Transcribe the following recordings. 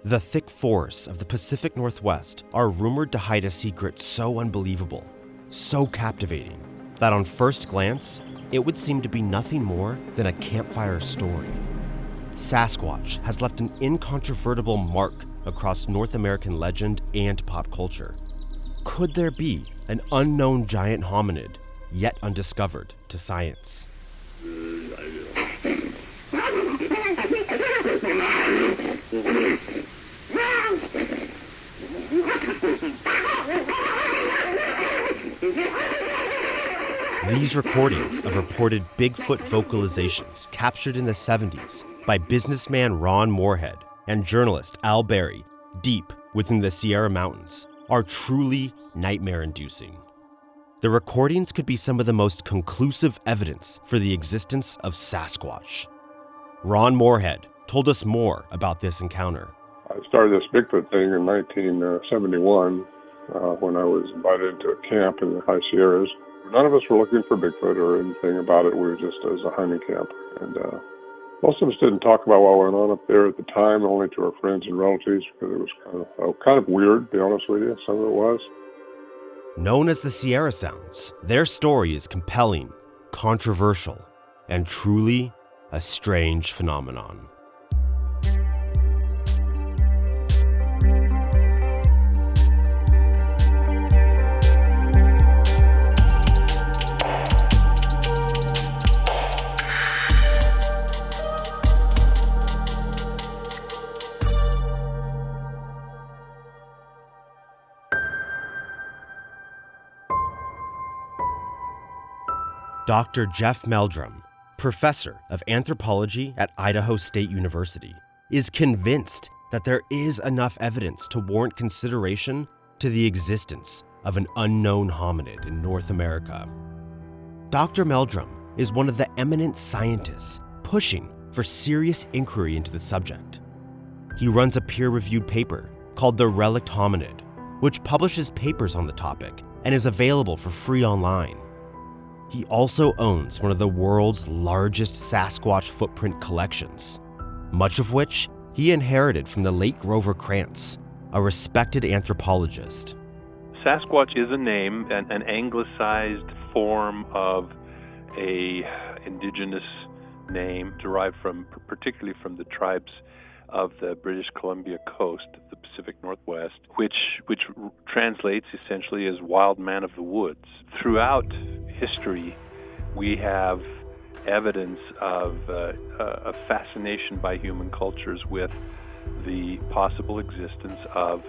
The thick forests of the Pacific Northwest are rumored to hide a secret so unbelievable, so captivating, that on first glance, it would seem to be nothing more than a campfire story. Sasquatch has left an incontrovertible mark across North American legend and pop culture. Could there be an unknown giant hominid yet undiscovered to science? These recordings of reported Bigfoot vocalizations captured in the 70s by businessman Ron Morehead and journalist Al Berry deep within the Sierra Mountains are truly nightmare-inducing. The recordings could be some of the most conclusive evidence for the existence of Sasquatch. Ron Morehead told us more about this encounter. I started this Bigfoot thing in 1971 when I was invited into a camp in the High Sierras. None of us were looking for Bigfoot or anything about it. We were just as a hunting camp. And most of us didn't talk about what went on up there at the time, only to our friends and relatives, because it was kind of weird, to be honest with you. Some of it was. Known as the Sierra Sounds, their story is compelling, controversial, and truly a strange phenomenon. Dr. Jeff Meldrum, professor of anthropology at Idaho State University, is convinced that there is enough evidence to warrant consideration to the existence of an unknown hominid in North America. Dr. Meldrum is one of the eminent scientists pushing for serious inquiry into the subject. He runs a peer-reviewed paper called The Relict Hominid, which publishes papers on the topic and is available for free online. He also owns one of the world's largest Sasquatch footprint collections, much of which he inherited from the late Grover Krantz, a respected anthropologist. Sasquatch is a name, an anglicized form of a indigenous name derived particularly from the tribes of the British Columbia coast, the Pacific Northwest, which translates essentially as wild man of the woods. Throughout history, we have evidence of a fascination by human cultures with the possible existence of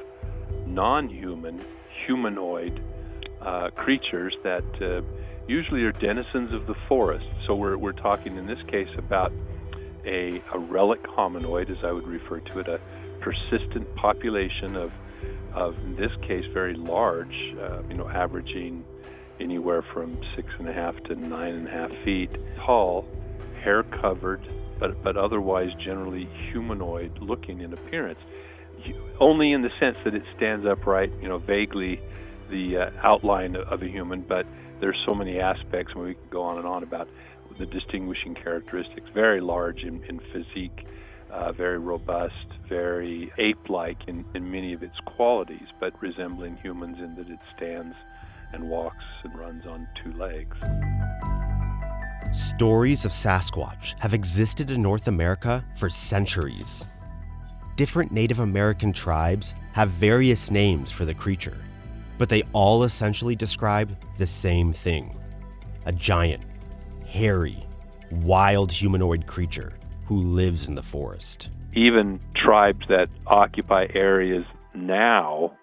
non-human, humanoid creatures that usually are denizens of the forest. So we're talking in this case about a relic hominoid, as I would refer to it, a persistent population of in this case, very large, averaging anywhere from 6.5 to 9.5 feet tall, hair-covered, but otherwise generally humanoid-looking in appearance. Only in the sense that it stands upright, vaguely the outline of a human, but there's so many aspects, and we can go on and on about the distinguishing characteristics. Very large in physique, very robust, very ape-like in many of its qualities, but resembling humans in that it stands and walks and runs on two legs. Stories of Sasquatch have existed in North America for centuries. Different Native American tribes have various names for the creature, but they all essentially describe the same thing: a giant, hairy, wild humanoid creature who lives in the forest. Even tribes that occupy areas now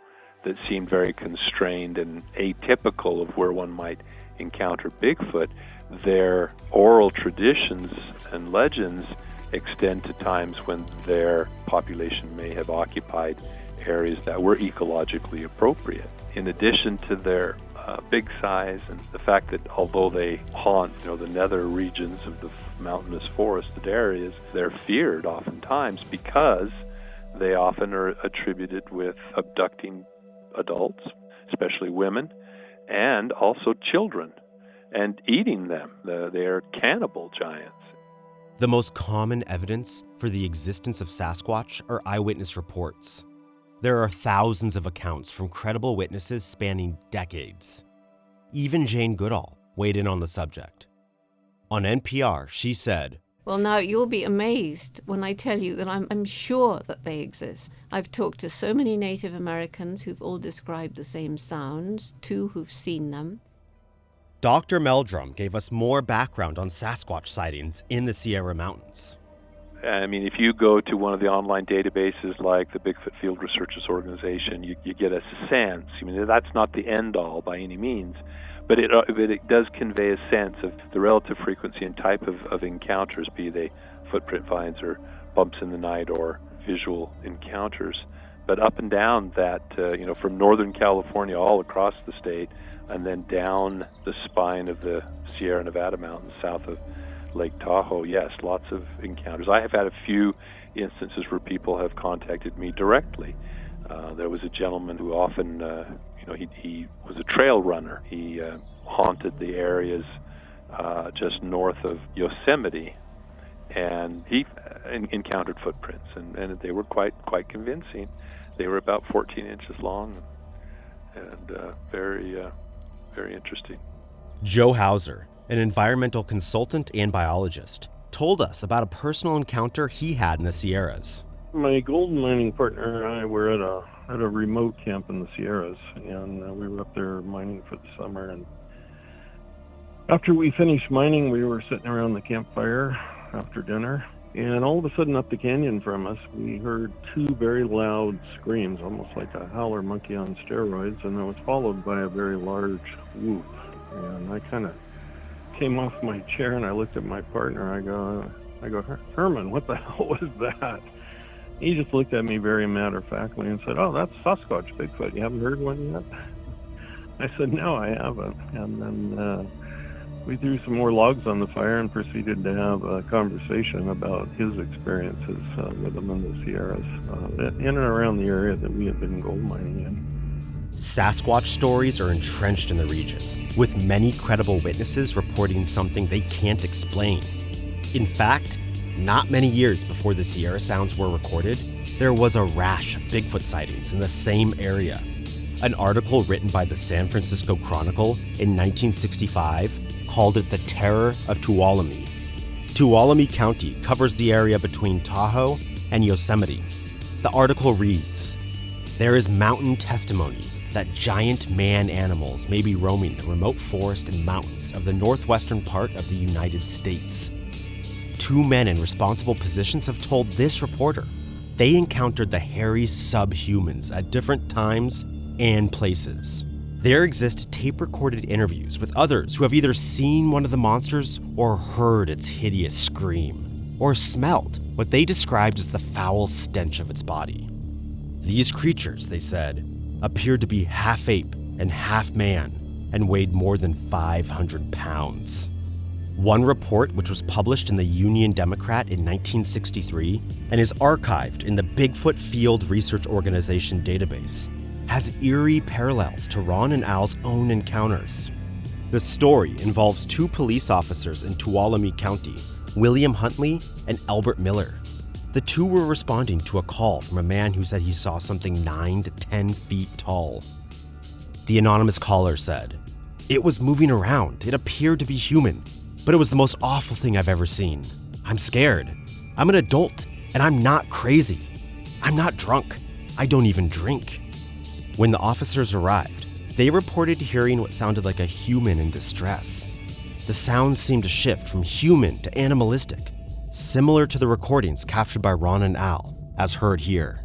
that seem very constrained and atypical of where one might encounter Bigfoot, their oral traditions and legends extend to times when their population may have occupied areas that were ecologically appropriate. In addition to their big size and the fact that although they haunt the nether regions of the mountainous forested areas, they're feared oftentimes because they often are attributed with abducting adults, especially women, and also children, and eating them. They are cannibal giants. The most common evidence for the existence of Sasquatch are eyewitness reports. There are thousands of accounts from credible witnesses spanning decades. Even Jane Goodall weighed in on the subject. On NPR, she said, "Well, now you'll be amazed when I tell you that I'm sure that they exist. I've talked to so many Native Americans who've all described the same sounds, 2 who've seen them." Dr. Meldrum gave us more background on Sasquatch sightings in the Sierra Mountains. I mean, if you go to one of the online databases like the Bigfoot Field Researchers Organization, you get a sense. I mean, that's not the end-all by any means, but it does convey a sense of the relative frequency and type of encounters, be they footprint finds or bumps in the night or visual encounters. But up and down that, from Northern California all across the state, and then down the spine of the Sierra Nevada mountains south of Lake Tahoe, yes, lots of encounters. I have had a few instances where people have contacted me directly. There was a gentleman who often, he was a trail runner. He haunted the areas just north of Yosemite, and he encountered footprints, and they were quite convincing. They were about 14 inches long and very interesting. Joe Hauser, an environmental consultant and biologist, told us about a personal encounter he had in the Sierras. My gold mining partner and I were at a remote camp in the Sierras, and we were up there mining for the summer. And after we finished mining, we were sitting around the campfire after dinner, and all of a sudden up the canyon from us, we heard 2 very loud screams, almost like a howler monkey on steroids, and it was followed by a very large whoop. And I kind of came off my chair and I looked at my partner. I go, "Herman, what the hell was that?" He just looked at me very matter-of-factly and said, "Oh, that's Sasquatch, Bigfoot. You haven't heard one yet?" I said, "No, I haven't." And then we threw some more logs on the fire and proceeded to have a conversation about his experiences with them in the Sierras, in and around the area that we had been gold mining in. Sasquatch stories are entrenched in the region, with many credible witnesses reporting something they can't explain. In fact, not many years before the Sierra Sounds were recorded, there was a rash of Bigfoot sightings in the same area. An article written by the San Francisco Chronicle in 1965 called it the Terror of Tuolumne. Tuolumne County covers the area between Tahoe and Yosemite. The article reads, "There is mountain testimony that giant man animals may be roaming the remote forest and mountains of the northwestern part of the United States. 2 men in responsible positions have told this reporter they encountered the hairy subhumans at different times and places. There exist tape-recorded interviews with others who have either seen one of the monsters or heard its hideous scream, or smelled what they described as the foul stench of its body. These creatures, they said, appeared to be half ape and half man and weighed more than 500 pounds. One report, which was published in the Union Democrat in 1963 and is archived in the Bigfoot Field Research Organization database, has eerie parallels to Ron and Al's own encounters. The story involves 2 police officers in Tuolumne County, William Huntley and Albert Miller. The 2 were responding to a call from a man who said he saw something 9 to 10 feet tall. The anonymous caller said, "It was moving around. It appeared to be human, but it was the most awful thing I've ever seen. I'm scared. I'm an adult, and I'm not crazy. I'm not drunk. I don't even drink." When the officers arrived, they reported hearing what sounded like a human in distress. The sounds seemed to shift from human to animalistic, similar to the recordings captured by Ron and Al, as heard here.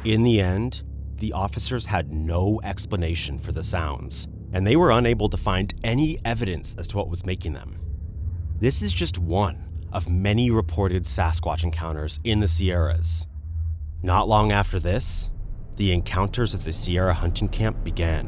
In the end, the officers had no explanation for the sounds, and they were unable to find any evidence as to what was making them. This is just one of many reported Sasquatch encounters in the Sierras. Not long after this, the encounters at the Sierra hunting camp began.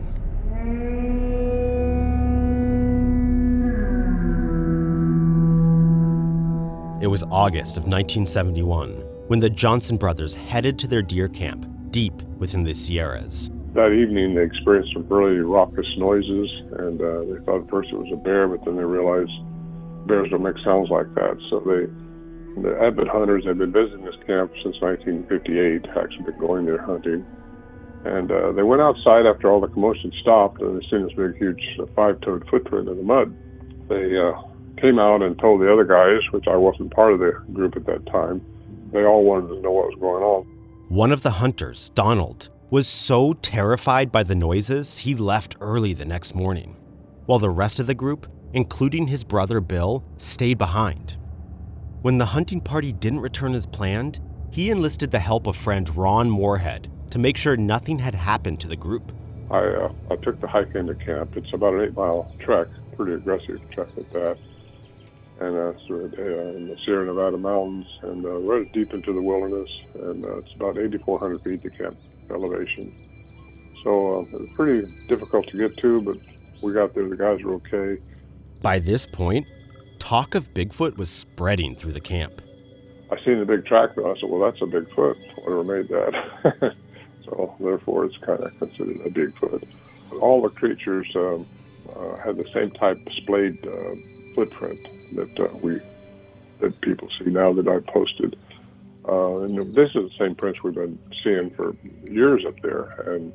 It was August of 1971 when the Johnson brothers headed to their deer camp deep within the Sierras. That evening, they experienced some really raucous noises, and they thought at first it was a bear, but then they realized bears don't make sounds like that. So the avid hunters had been visiting this camp since 1958, actually been going there hunting. And they went outside after all the commotion stopped, and they seen this big, huge 5-toed footprint in the mud. They came out and told the other guys, which I wasn't part of the group at that time. They all wanted to know what was going on. One of the hunters, Donald, was so terrified by the noises he left early the next morning, while the rest of the group, including his brother Bill, stayed behind. When the hunting party didn't return as planned, he enlisted the help of friend Ron Morehead to make sure nothing had happened to the group. I took the hike into camp. It's about an 8-mile trek, pretty aggressive trek at that. And through in the Sierra Nevada mountains, and right deep into the wilderness, and it's about 8,400 feet to camp elevation. So it was pretty difficult to get to, but we got there, the guys were okay. By this point, talk of Bigfoot was spreading through the camp. I seen the big track though, I said, well, that's a Bigfoot, whatever made that. So therefore it's kind of considered a Bigfoot. All the creatures had the same type of splayed footprint that people see now that I posted. And this is the same prints we've been seeing for years up there, and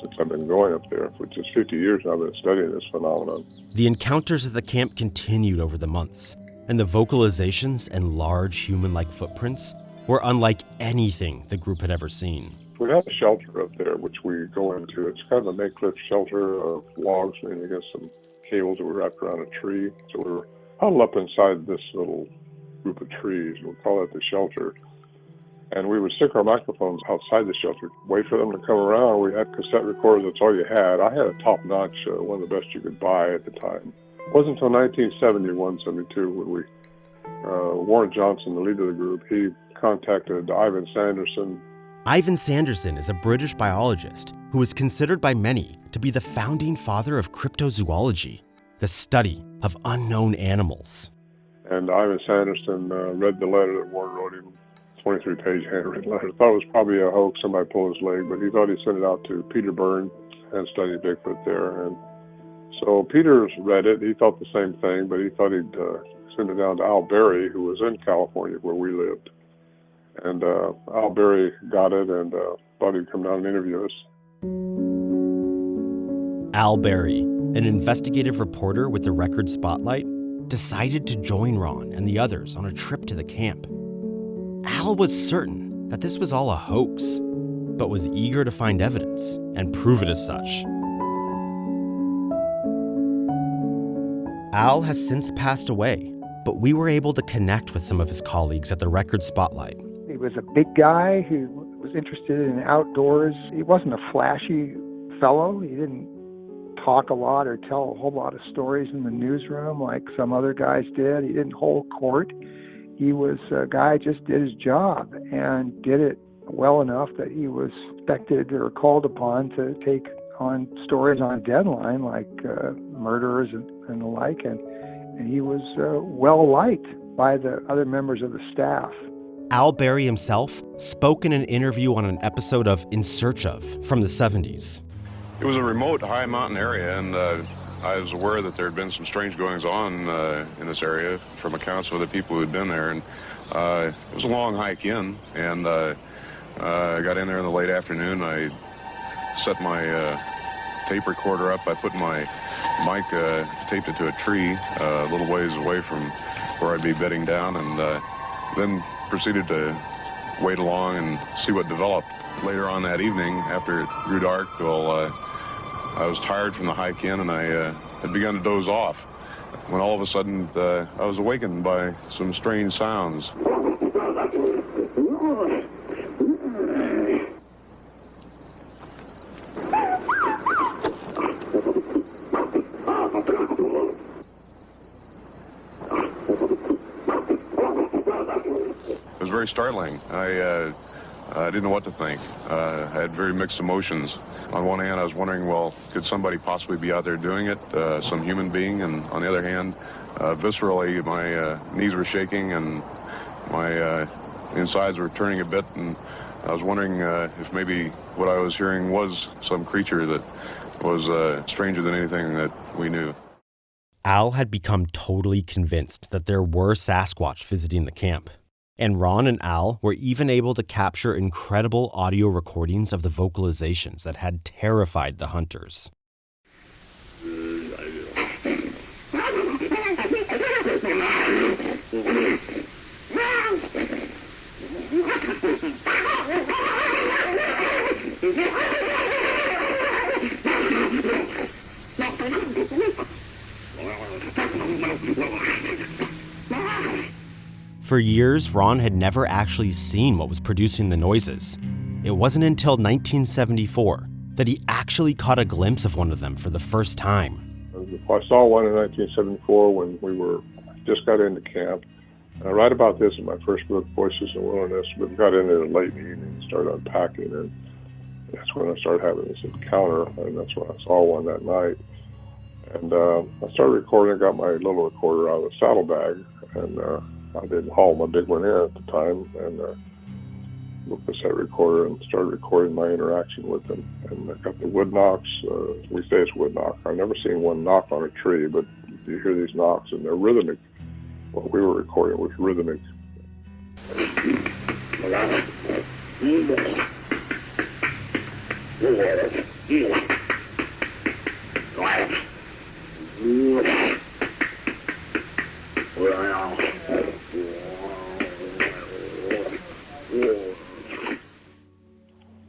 since I've been going up there, which is 50 years now, I've been studying this phenomenon. The encounters at the camp continued over the months, and the vocalizations and large human-like footprints were unlike anything the group had ever seen. We have a shelter up there, which we go into. It's kind of a makeshift shelter of logs, and against some cables that were wrapped around a tree. So we were huddled up inside this little group of trees. We'll call it the shelter. And we would stick our microphones outside the shelter, wait for them to come around. We had cassette recorders, that's all you had. I had a top-notch, one of the best you could buy at the time. It wasn't until 1971, 72, when we, Warren Johnson, the leader of the group, he contacted Ivan Sanderson. Ivan Sanderson is a British biologist who is considered by many to be the founding father of cryptozoology, the study of unknown animals. And Ivan Sanderson read the letter that Warren wrote him, 23-page handwritten letter. Thought it was probably a hoax, somebody pulled his leg, but he thought he'd send it out to Peter Byrne and study Bigfoot there. And so Peter's read it. He thought the same thing, but he thought he'd send it down to Al Berry, who was in California where we lived. And Al Berry got it and thought he'd come down and interview us. Al Berry, an investigative reporter with the Record Spotlight, decided to join Ron and the others on a trip to the camp. Al was certain that this was all a hoax, but was eager to find evidence and prove it as such. Al has since passed away, but we were able to connect with some of his colleagues at the Record Spotlight. He was a big guy who was interested in outdoors. He wasn't a flashy fellow. He didn't talk a lot or tell a whole lot of stories in the newsroom like some other guys did. He didn't hold court. He was a guy who just did his job and did it well enough that he was expected or called upon to take on stories on deadline like murderers and the like. And he was well liked by the other members of the staff. Al Berry himself spoke in an interview on an episode of In Search Of from the 70s. It was a remote, high mountain area, and I was aware that there had been some strange goings-on in this area from accounts of other people who had been there. And it was a long hike in, and I got in there in the late afternoon. I set my tape recorder up. I put my mic taped it to a tree a little ways away from where I'd be bedding down, and then proceeded to wait along and see what developed. Later on that evening, after it grew dark, well, I was tired from the hike in, and I had begun to doze off, when all of a sudden I was awakened by some strange sounds. It was very startling. I I didn't know what to think. I had very mixed emotions. On one hand, I was wondering, well, could somebody possibly be out there doing it, some human being? And on the other hand, viscerally, my knees were shaking and my insides were turning a bit, and I was wondering if maybe what I was hearing was some creature that was stranger than anything that we knew. Al had become totally convinced that there were Sasquatch visiting the camp. And Ron and Al were even able to capture incredible audio recordings of the vocalizations that had terrified the hunters. For years, Ron had never actually seen what was producing the noises. It wasn't until 1974 that he actually caught a glimpse of one of them for the first time. I saw one in 1974 when we just got into camp. And I write about this in my first book, Voices in the Wilderness, but we got into it late in the evening and started unpacking, and that's when I started having this encounter, and that's when I saw one that night. And I started recording. I got my little recorder out of the saddlebag, and I didn't haul my big one in at the time, and with the cassette recorder and started recording my interaction with them. And I got the wood knocks. We say it's wood knock. I've never seen one knock on a tree, but you hear these knocks, and they're rhythmic. What we were recording was rhythmic.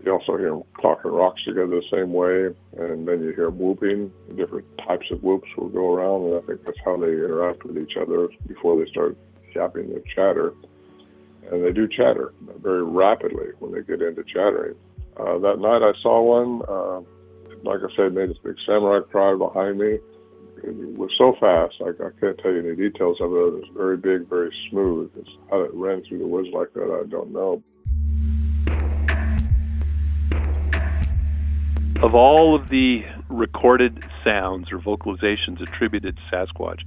You also hear them clocking rocks together the same way, and then you hear whooping. Different types of whoops will go around, and I think that's how they interact with each other before they start yapping their chatter. And they do chatter very rapidly when they get into chattering. That night I saw one, like I said, it made this big samurai cry behind me. It was so fast, I can't tell you any details of it. It was very big, very smooth. It's how it ran through the woods like that, I don't know. Of all of the recorded sounds or vocalizations attributed to Sasquatch,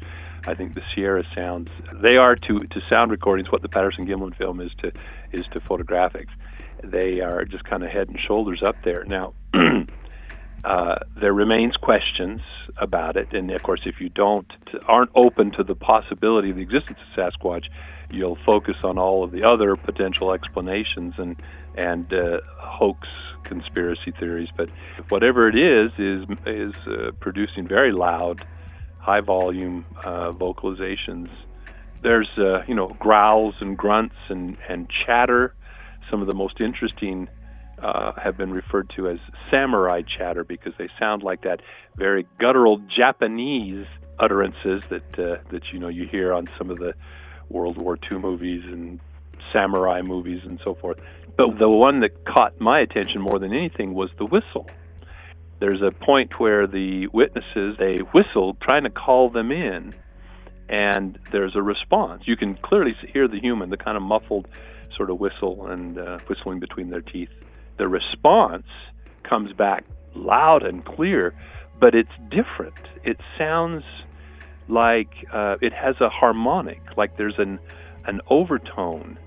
I think the Sierra sounds, they are to sound recordings what the Patterson-Gimlin film is to photographics. They are just kind of head and shoulders up there. Now, there remains questions about it, and of course, if you aren't open to the possibility of the existence of Sasquatch, you'll focus on all of the other potential explanations and hoax conspiracy theories. But whatever it is producing very loud, high volume vocalizations. There's growls and grunts and chatter. Some of the most interesting have been referred to as samurai chatter because they sound like that very guttural Japanese utterances that you hear on some of the World War II movies and samurai movies and so forth. But the one that caught my attention more than anything was the whistle. There's a point where the witnesses, they whistle trying to call them in, and there's a response. You can clearly hear the human, the kind of muffled sort of whistle and whistling between their teeth. The response comes back loud and clear, but it's different. It sounds like it has a harmonic, like there's an overtone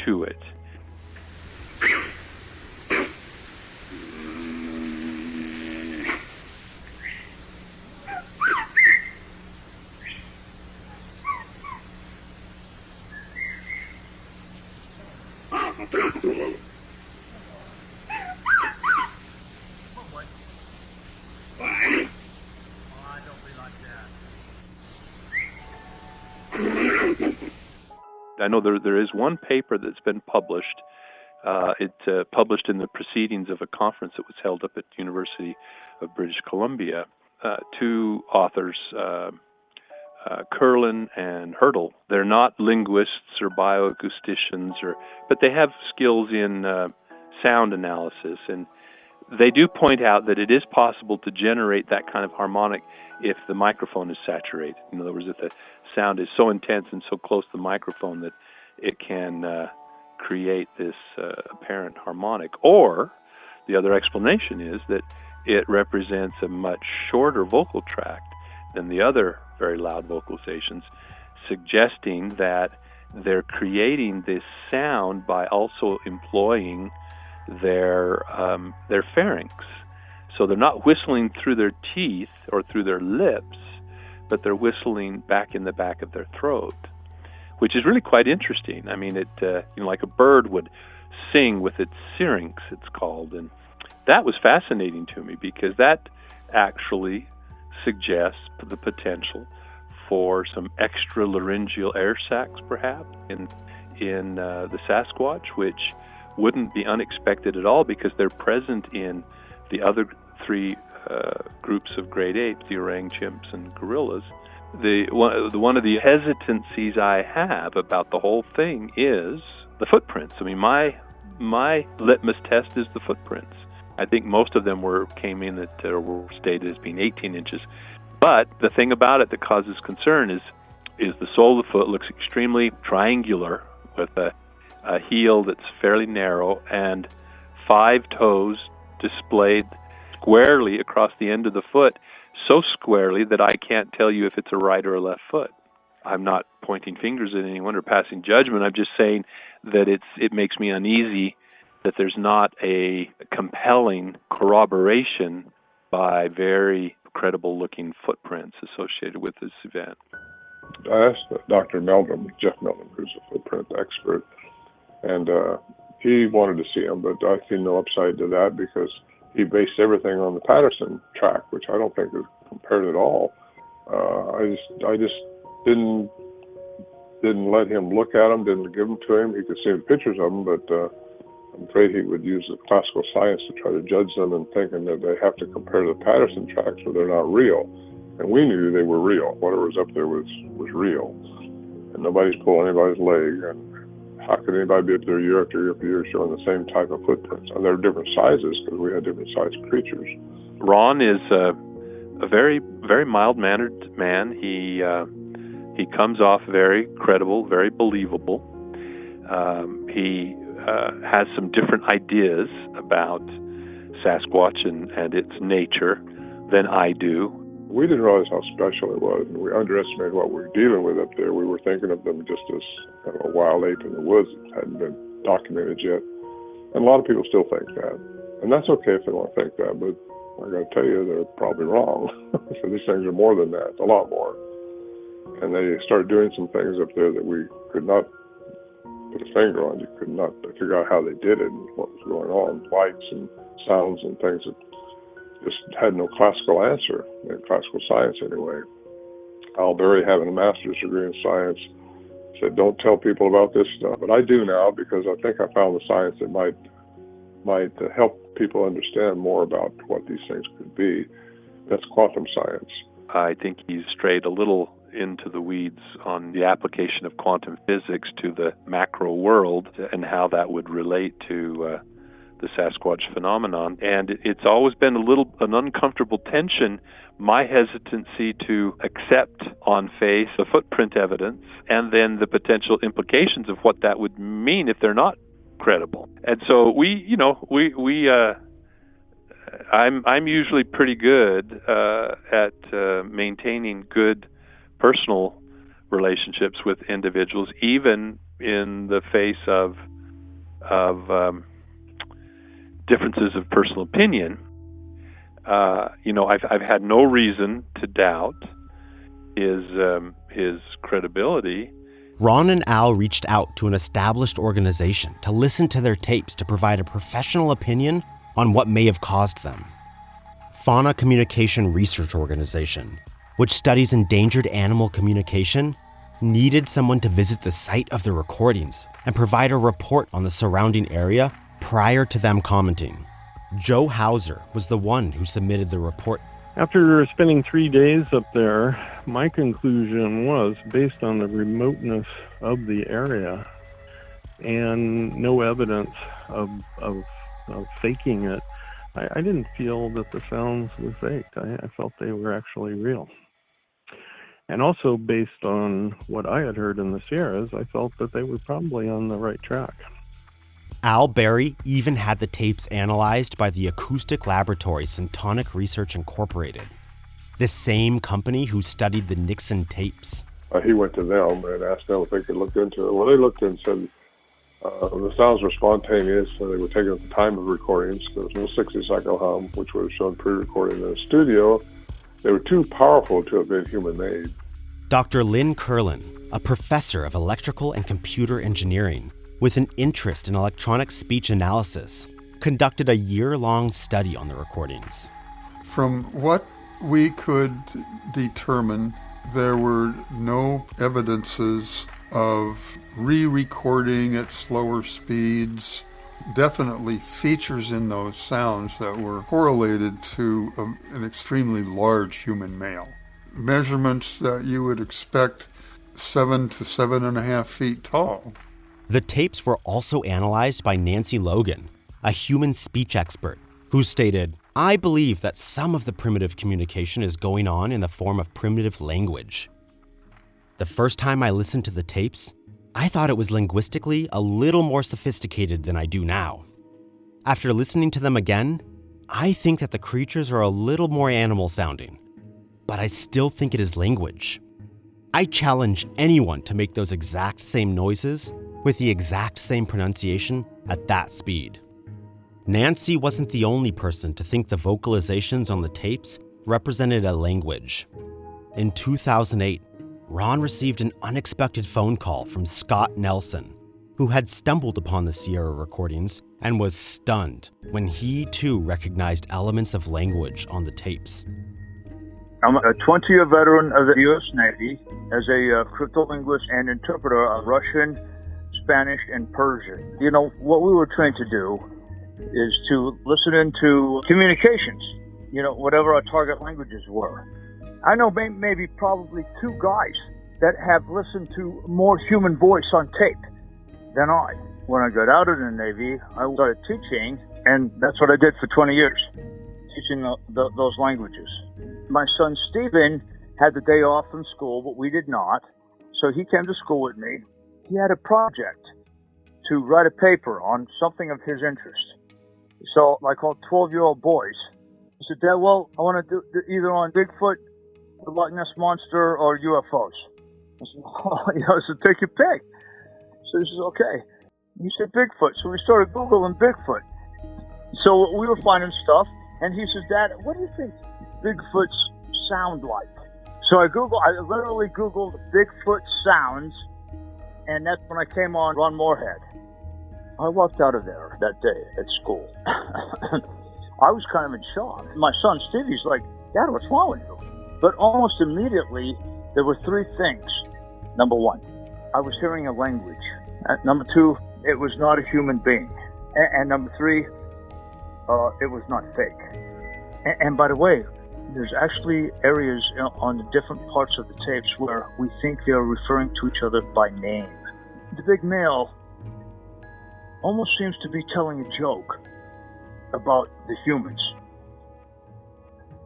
to it. I know there is one paper that's been published. It's published in the proceedings of a conference that was held up at the University of British Columbia. Two authors, Curlin and Hurdle. They're not linguists or bioacousticians, but they have skills in sound analysis, and they do point out that it is possible to generate that kind of harmonic if the microphone is saturated. In other words, if the sound is so intense and so close to the microphone that it can create this apparent harmonic. Or the other explanation is that it represents a much shorter vocal tract than the other very loud vocalizations, suggesting that they're creating this sound by also employing their pharynx. So they're not whistling through their teeth or through their lips, but they're whistling back in the back of their throat, which is really quite interesting. I mean, like a bird would sing with its syrinx, it's called, and that was fascinating to me because that actually suggests the potential for some extra laryngeal air sacs, perhaps, in the Sasquatch, which wouldn't be unexpected at all because they're present in the other three groups of great apes, the orang, chimps, and gorillas. One of the hesitancies I have about the whole thing is the footprints. I mean, my litmus test is the footprints. I think most of them came in that were stated as being 18 inches. But the thing about it that causes concern is the sole of the foot looks extremely triangular with a heel that's fairly narrow and 5 toes displayed squarely across the end of the foot, so squarely that I can't tell you if it's a right or a left foot. I'm not pointing fingers at anyone or passing judgment. I'm just saying that it makes me uneasy that there's not a compelling corroboration by very credible-looking footprints associated with this event. I asked Dr. Meldrum, Jeff Meldrum, who's a footprint expert, and he wanted to see them, but I see no upside to that because he based everything on the Patterson track, which I don't think is compared at all. I just didn't let him look at them, didn't give them to him. He could see the pictures of them, but I'm afraid he would use the classical science to try to judge them and thinking that they have to compare to the Patterson tracks or they're not real. And we knew they were real. Whatever was up there was real. And nobody's pulling anybody's leg. And how could anybody be up there year after year after year showing the same type of footprints? And they're different sizes because we had different sized creatures. Ron is a very, very mild-mannered man. He comes off very credible, very believable. He has some different ideas about Sasquatch and its nature than I do. We didn't realize how special it was, and we underestimated what we were dealing with up there. We were thinking of them just as kind of a wild ape in the woods that hadn't been documented yet. And a lot of people still think that. And that's okay if they want to think that, but I got to tell you, they're probably wrong. So these things are more than that, a lot more. And they started doing some things up there that we could not put a finger on. You could not figure out how they did it and what was going on, lights and sounds and things that just had no classical answer, in classical science anyway. Al Berry, having a master's degree in science, said, don't tell people about this stuff. But I do now because I think I found the science that might help people understand more about what these things could be. That's quantum science. I think he's strayed a little into the weeds on the application of quantum physics to the macro world and how that would relate to the Sasquatch phenomenon. And it's always been an uncomfortable tension, my hesitancy to accept on face the footprint evidence and then the potential implications of what that would mean if they're not credible. And so I'm usually pretty good at maintaining good personal relationships with individuals, even in the face of differences of personal opinion. I've had no reason to doubt his credibility. Ron and Al reached out to an established organization to listen to their tapes to provide a professional opinion on what may have caused them. Fauna Communication Research Organization, which studies endangered animal communication, needed someone to visit the site of the recordings and provide a report on the surrounding area prior to them commenting. Joe Hauser was the one who submitted the report. After spending 3 days up there, my conclusion was, based on the remoteness of the area and no evidence of faking it, I didn't feel that the sounds were faked. I felt they were actually real. And also, based on what I had heard in the Sierras, I felt that they were probably on the right track. Al Berry even had the tapes analyzed by the acoustic laboratory Syntonic Research Incorporated, the same company who studied the Nixon tapes. He went to them and asked them if they could look into it. Well, they looked and said the sounds were spontaneous, so they were taken at the time of recordings. There was no 60-cycle hum, which would have shown pre-recording in the studio. They were too powerful to have been human-made. Dr. Lynn Curlin, a professor of electrical and computer engineering with an interest in electronic speech analysis, conducted a year-long study on the recordings. From what we could determine, there were no evidences of re-recording at slower speeds, definitely features in those sounds that were correlated to an extremely large human male. Measurements that you would expect 7 to 7.5 feet tall. The tapes were also analyzed by Nancy Logan, a human speech expert, who stated, "I believe that some of the primitive communication is going on in the form of primitive language." The first time I listened to the tapes, I thought it was linguistically a little more sophisticated than I do now. After listening to them again, I think that the creatures are a little more animal sounding, but I still think it is language. I challenge anyone to make those exact same noises with the exact same pronunciation at that speed. Nancy wasn't the only person to think the vocalizations on the tapes represented a language. In 2008, Ron received an unexpected phone call from Scott Nelson, who had stumbled upon the Sierra recordings and was stunned when he too recognized elements of language on the tapes. I'm a 20-year veteran of the U.S. Navy as a cryptolinguist and interpreter of Russian, Spanish, and Persian. You know, what we were trained to do is to listen into communications, you know, whatever our target languages were. I know maybe probably 2 guys that have listened to more human voice on tape than I. When I got out of the Navy, I started teaching, and that's what I did for 20 years, teaching those languages. My son Stephen had the day off from school, but we did not, so he came to school with me. He had a project to write a paper on something of his interest. So I called 12-year-old boys. He said, "Dad, well, I want to do either on Bigfoot, the Loch Ness Monster, or UFOs." I said, "So take your pick." So he says, "Okay." He said, "Bigfoot." So we started Googling Bigfoot. So we were finding stuff, and he says, "Dad, what do you think Bigfoots sound like?" So I literally Googled Bigfoot sounds, and that's when I came on Ron Morehead. I walked out of there that day at school. I was kind of in shock. My son Stevie's like, "Dad, what's wrong with you?" But almost immediately, there were 3 things. Number 1, I was hearing a language. Number 2, it was not a human being. And number 3, it was not fake. And by the way, there's actually areas on the different parts of the tapes where we think they're referring to each other by name. The big male almost seems to be telling a joke about the humans.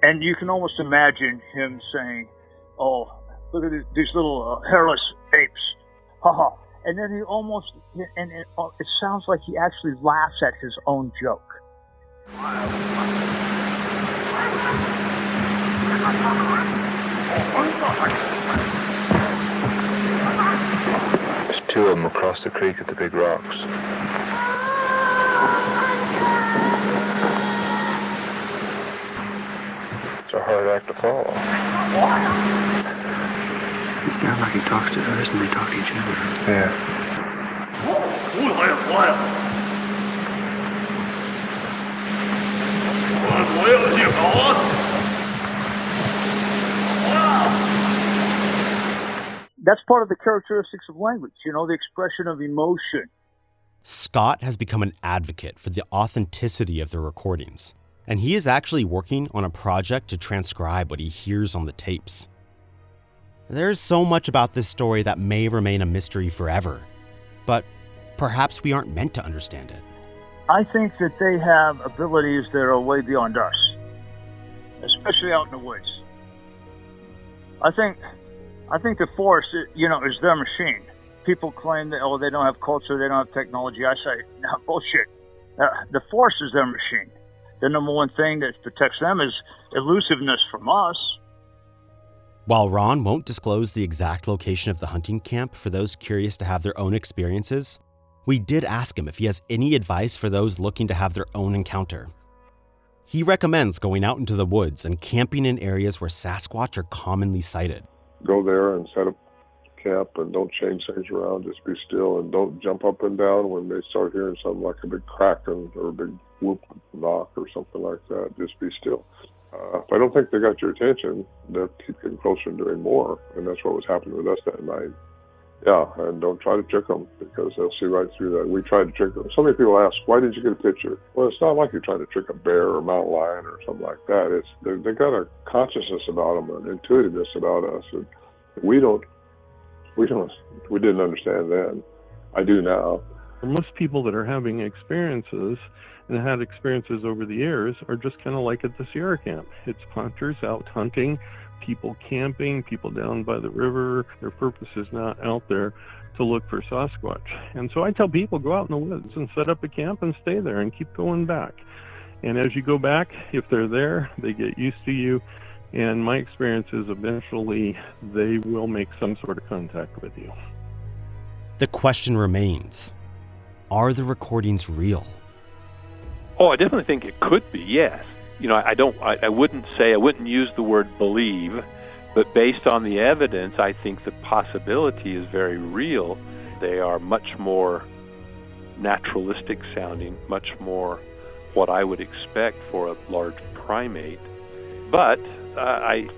And you can almost imagine him saying, "Oh, look at these little hairless apes. Haha." And then it sounds like he actually laughs at his own joke. There's 2 of them across the creek at the big rocks. It's a hard act to follow. It sounds like he talks to us and they talk to each other. Yeah. That's part of the characteristics of language, you know, the expression of emotion. Scott has become an advocate for the authenticity of the recordings, and he is actually working on a project to transcribe what he hears on the tapes. There's so much about this story that may remain a mystery forever, but perhaps we aren't meant to understand it. I think that they have abilities that are way beyond us, especially out in the woods. I think the forest, you know, is their machine. people claim that, they don't have culture, they don't have technology. I say, no, bullshit. The force is their machine. The number one thing that protects them is elusiveness from us. While Ron won't disclose the exact location of the hunting camp for those curious to have their own experiences, we did ask him if he has any advice for those looking to have their own encounter. He recommends going out into the woods and camping in areas where Sasquatch are commonly sighted. Go there and set up camp and don't change things around. Just be still and don't jump up and down when they start hearing something like a big cracking or a big whoop knock or something like that. Just be still. If I don't think they got your attention, they'll keep getting closer and doing more, and that's what was happening with us that night. Yeah, and don't try to trick them because they'll see right through that. We tried to trick them. So many people ask, why didn't you get a picture? Well, it's not like you're trying to trick a bear or a mountain lion or something like that. They got a consciousness about them, an intuitiveness about us, and we didn't understand then. I do now. Most people that are having experiences and had experiences over the years are just kind of like at the Sierra camp. It's hunters out hunting, people camping, people down by the river. Their purpose is not out there to look for Sasquatch. And so I tell people, go out in the woods and set up a camp and stay there and keep going back. And as you go back, if they're there, they get used to you. And my experience is eventually they will make some sort of contact with you. The question remains, are the recordings real? Oh, I definitely think it could be, yes. I wouldn't use the word believe, but based on the evidence, I think the possibility is very real. They are much more naturalistic sounding, much more what I would expect for a large primate. But I'm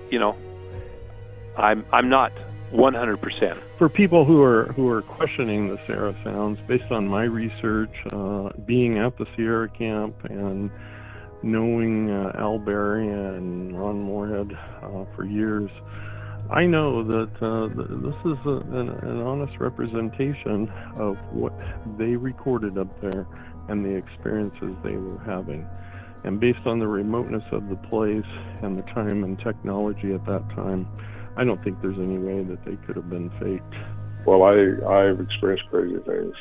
not 100%. For people who are questioning the Sierra sounds, based on my research, being at the Sierra camp and knowing Al Berry and Ron Morehead for years, I know that this is an honest representation of what they recorded up there and the experiences they were having. And based on the remoteness of the place and the time and technology at that time, I don't think there's any way that they could have been faked. Well, I've experienced crazy things.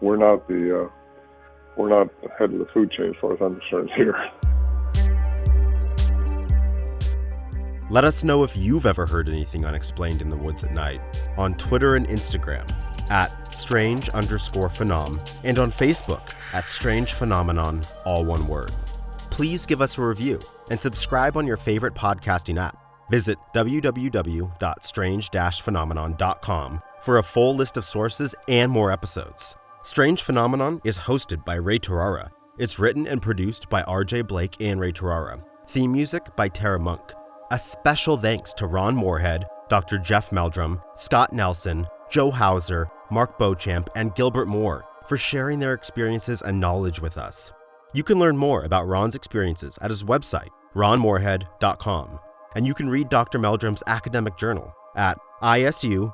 We're not the head of the food chain as far as I'm concerned here. Let us know if you've ever heard anything unexplained in the woods at night on Twitter and Instagram at strange_phenom and on Facebook at Strange Phenomenon, all one word. Please give us a review and subscribe on your favorite podcasting app. Visit www.strange-phenomenon.com for a full list of sources and more episodes. Strange Phenomenon is hosted by Ray Tarara. It's written and produced by RJ Blake and Ray Tarara. Theme music by Tara Monk. A special thanks to Ron Morehead, Dr. Jeff Meldrum, Scott Nelson, Joe Hauser, Marc Beauchamp, and Gilbert Moore for sharing their experiences and knowledge with us. You can learn more about Ron's experiences at his website, ronmorehead.com. And you can read Dr. Meldrum's academic journal at isu.edu/RHI.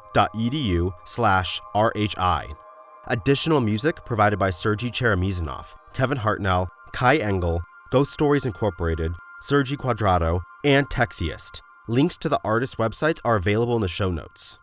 Additional music provided by Sergei Cheremizanov, Kevin Hartnell, Kai Engel, Ghost Stories Incorporated, Sergi Quadrado, and Tech Theist. Links to the artists' websites are available in the show notes.